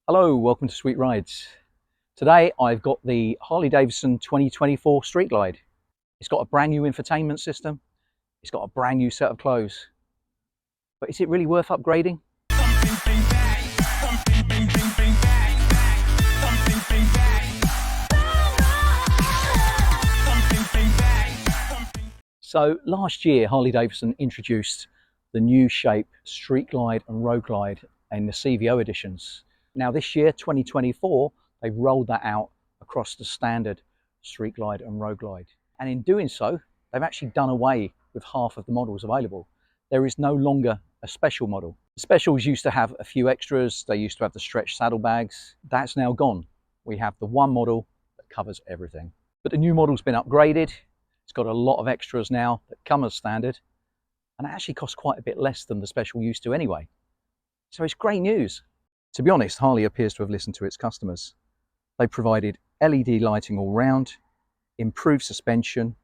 Hello, welcome to Sweet Rides. Today I've got the Harley Davidson 2024 Street Glide. It's got a brand new infotainment system. It's got a brand new set of clothes. But is it really worth upgrading? So last year Harley Davidson introduced the new shape Street Glide and Road Glide in the CVO editions. Now this year, 2024, they've rolled that out across the standard Street Glide and Road Glide. And in doing so, they've actually done away with half of the models available. There is no longer a special model. The specials used to have a few extras. They used to have the stretch saddlebags. That's now gone. We have the one model that covers everything. But the new model's been upgraded. It's got a lot of extras now that come as standard. And it actually costs quite a bit less than the special used to anyway. So it's great news. To be honest, Harley appears to have listened to its customers. They provided LED lighting all round, improved suspension,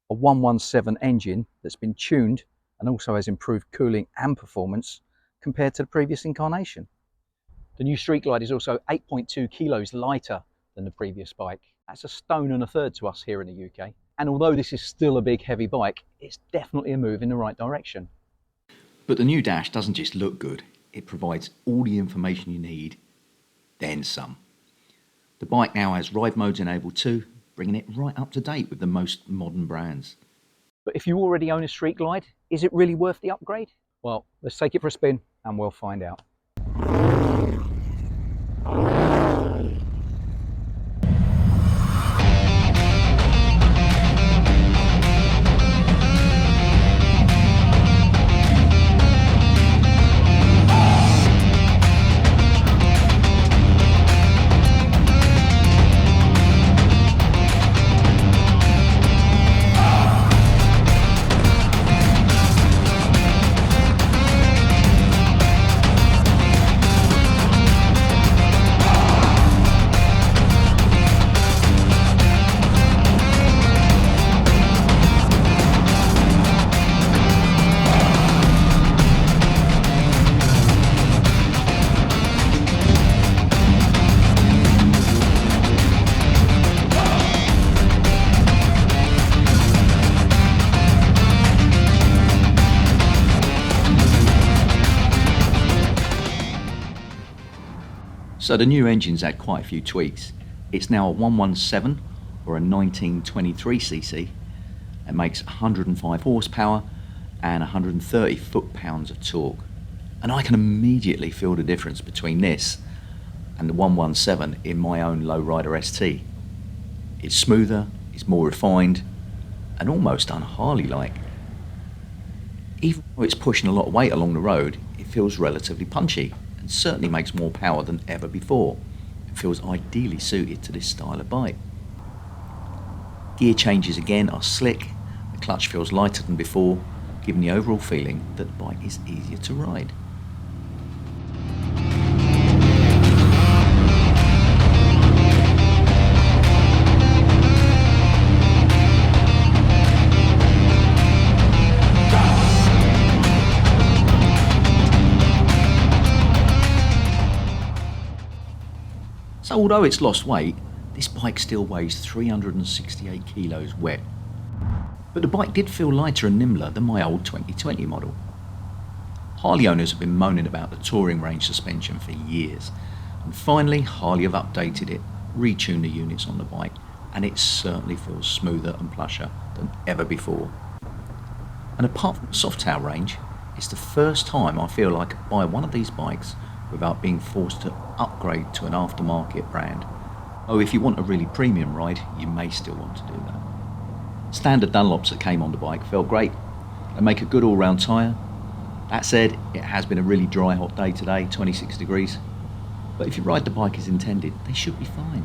a 117 engine that's been tuned and also has improved cooling and performance compared to the previous incarnation. The new Street Glide is also 8.2 kilos lighter than the previous bike. That's a stone and a third to us here in the UK. And although this is still a big heavy bike, it's definitely a move in the right direction. But the new dash doesn't just look good. It provides all the information you need, then some. The bike now has ride modes enabled too, bringing it right up to date with the most modern brands. But if you already own a Street Glide, is it really worth the upgrade? Well, let's take it for a spin and we'll find out. So the new engine's had quite a few tweaks. It's now a 117 or a 1923cc. It makes 105 horsepower and 130 foot-pounds of torque. And I can immediately feel the difference between this and the 117 in my own lowrider ST. It's smoother, it's more refined, and almost un-Harley-like. Even though it's pushing a lot of weight along the road, it feels relatively punchy. And certainly makes more power than ever before. It feels ideally suited to this style of bike. Gear changes again are slick, the clutch feels lighter than before, giving the overall feeling that the bike is easier to ride. So although it's lost weight, this bike still weighs 368 kilos wet. But the bike did feel lighter and nimbler than my old 2020 model. Harley owners have been moaning about the touring range suspension for years, and finally Harley have updated it, retuned the units on the bike, and it certainly feels smoother and plusher than ever before. And apart from the soft tail range, it's the first time I feel like I could buy one of these bikes without being forced to upgrade to an aftermarket brand. Oh, if you want a really premium ride, you may still want to do that. Standard Dunlops that came on the bike felt great. They make a good all-round tyre. That said, it has been a really dry, hot day today, 26 degrees. But if you ride the bike as intended, they should be fine.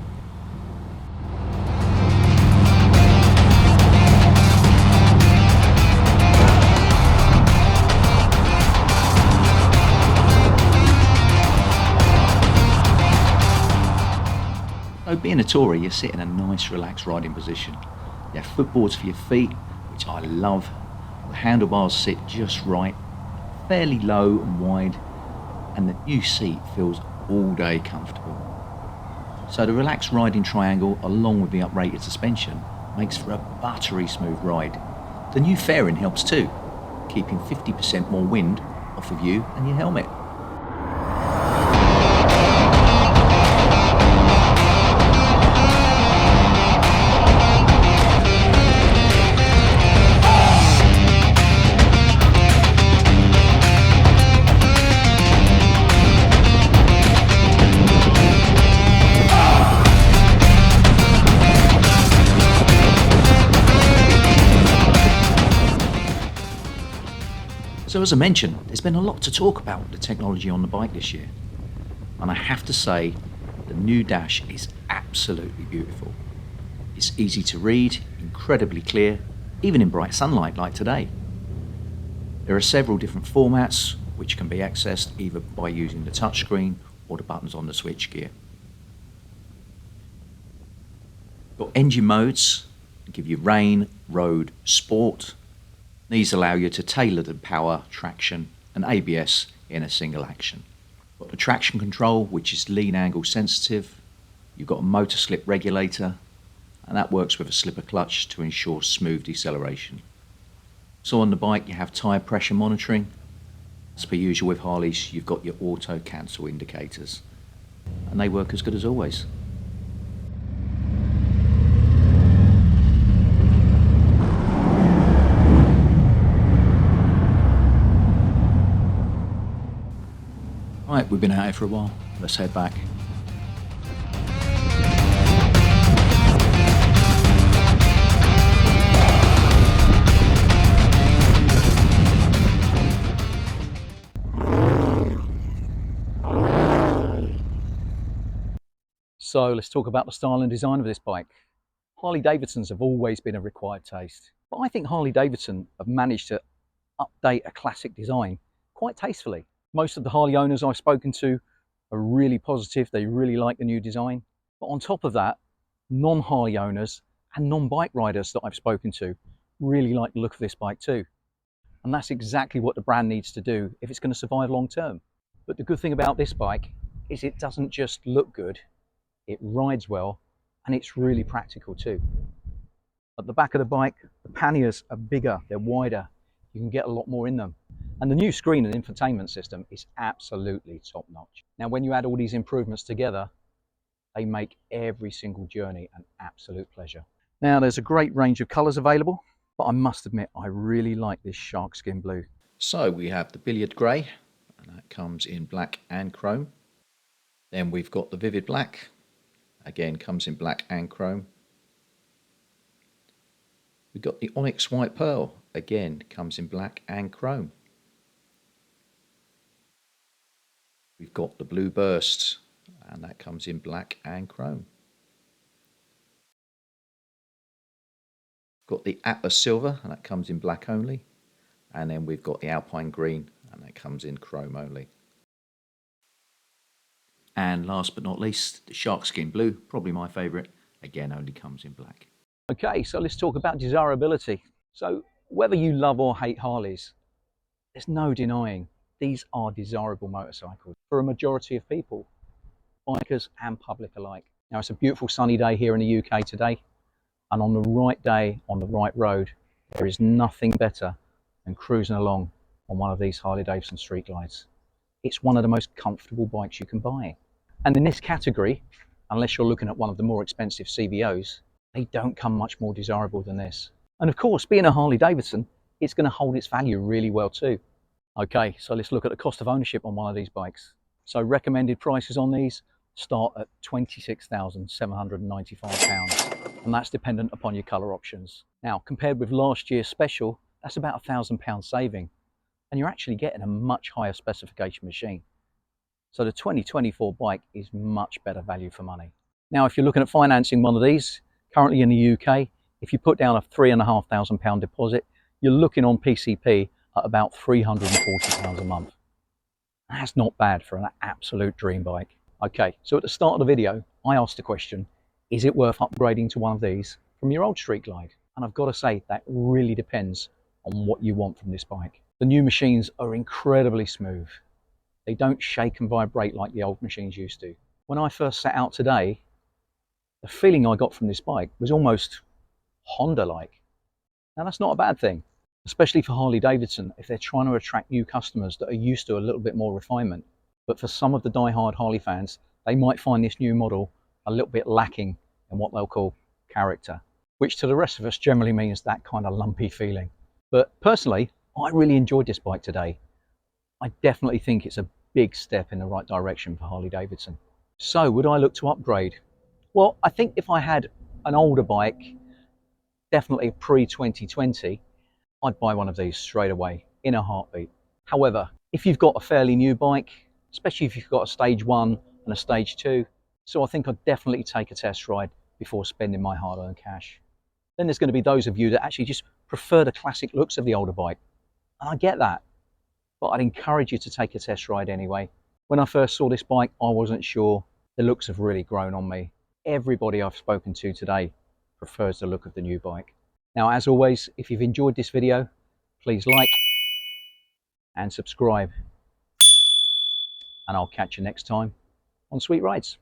So being a tourer, you sit in a nice relaxed riding position. You have footboards for your feet, which I love. The handlebars sit just right, fairly low and wide, and the new seat feels all day comfortable. So the relaxed riding triangle along with the uprated suspension makes for a buttery smooth ride. The new fairing helps too, keeping 50% more wind off of you and your helmet. So as I mentioned, there's been a lot to talk about with the technology on the bike this year. And I have to say, the new dash is absolutely beautiful. It's easy to read, incredibly clear, even in bright sunlight like today. There are several different formats which can be accessed either by using the touchscreen or the buttons on the switchgear. Got engine modes that give you rain, road, sport. These allow you to tailor the power, traction and ABS in a single action. Got the traction control, which is lean angle sensitive. You've got a motor slip regulator, and that works with a slipper clutch to ensure smooth deceleration. So on the bike you have tyre pressure monitoring. As per usual with Harleys, you've got your auto cancel indicators, and they work as good as always. Right, we've been out here for a while. Let's head back. So let's talk about the style and design of this bike. Harley Davidsons have always been a required taste, but I think Harley Davidson have managed to update a classic design quite tastefully. Most of the Harley owners I've spoken to are really positive. They really like the new design. But on top of that, non-Harley owners and non-bike riders that I've spoken to really like the look of this bike too. And that's exactly what the brand needs to do if it's going to survive long term. But the good thing about this bike is it doesn't just look good, it rides well, and it's really practical too. At the back of the bike, the panniers are bigger, they're wider, you can get a lot more in them. And the new screen and infotainment system is absolutely top notch. Now, when you add all these improvements together, they make every single journey an absolute pleasure. Now, there's a great range of colours available, but I must admit, I really like this shark skin blue. So we have the billiard grey, and that comes in black and chrome. Then we've got the vivid black, again comes in black and chrome. We've got the onyx white pearl, again comes in black and chrome. We've got the blue burst, and that comes in black and chrome. Got the Atlas silver, and that comes in black only. And then we've got the alpine green, and that comes in chrome only. And last but not least, the shark skin blue, probably my favourite, again only comes in black. Okay, so let's talk about desirability. So whether you love or hate Harleys, there's no denying these are desirable motorcycles for a majority of people, bikers and public alike. Now, it's a beautiful sunny day here in the UK today, and on the right day, on the right road, there is nothing better than cruising along on one of these Harley Davidson Street Glides. It's one of the most comfortable bikes you can buy. And in this category, unless you're looking at one of the more expensive CVOs, they don't come much more desirable than this. And of course, being a Harley Davidson, it's going to hold its value really well too. Okay, so let's look at the cost of ownership on one of these bikes. So recommended prices on these start at £26,795, and that's dependent upon your colour options. Now, compared with last year's special, that's about £1,000 saving, and you're actually getting a much higher specification machine. So the 2024 bike is much better value for money. Now, if you're looking at financing one of these, currently in the UK, if you put down a £3,500 deposit, you're looking on PCP at about £340 a month. That's not bad for an absolute dream bike. Okay, so at the start of the video, I asked the question, is it worth upgrading to one of these from your old Street Glide? And I've got to say, that really depends on what you want from this bike. The new machines are incredibly smooth. They don't shake and vibrate like the old machines used to. When I first set out today, the feeling I got from this bike was almost Honda-like. Now that's not a bad thing, especially for Harley Davidson if they're trying to attract new customers that are used to a little bit more refinement. But for some of the die-hard Harley fans, they might find this new model a little bit lacking in what they'll call character, which to the rest of us generally means that kind of lumpy feeling. But personally, I really enjoyed this bike today. I definitely think it's a big step in the right direction for Harley Davidson. So would I look to upgrade? Well, I think if I had an older bike, definitely pre-2020, I'd buy one of these straight away in a heartbeat. However, if you've got a fairly new bike, especially if you've got a stage 1 and a stage 2, so I think I'd definitely take a test ride before spending my hard-earned cash. Then there's going to be those of you that actually just prefer the classic looks of the older bike, and I get that, but I'd encourage you to take a test ride anyway. When I first saw this bike, I wasn't sure. The looks have really grown on me. Everybody I've spoken to today prefers the look of the new bike. Now, as always, if you've enjoyed this video, please like and subscribe, and I'll catch you next time on Sweet Rides.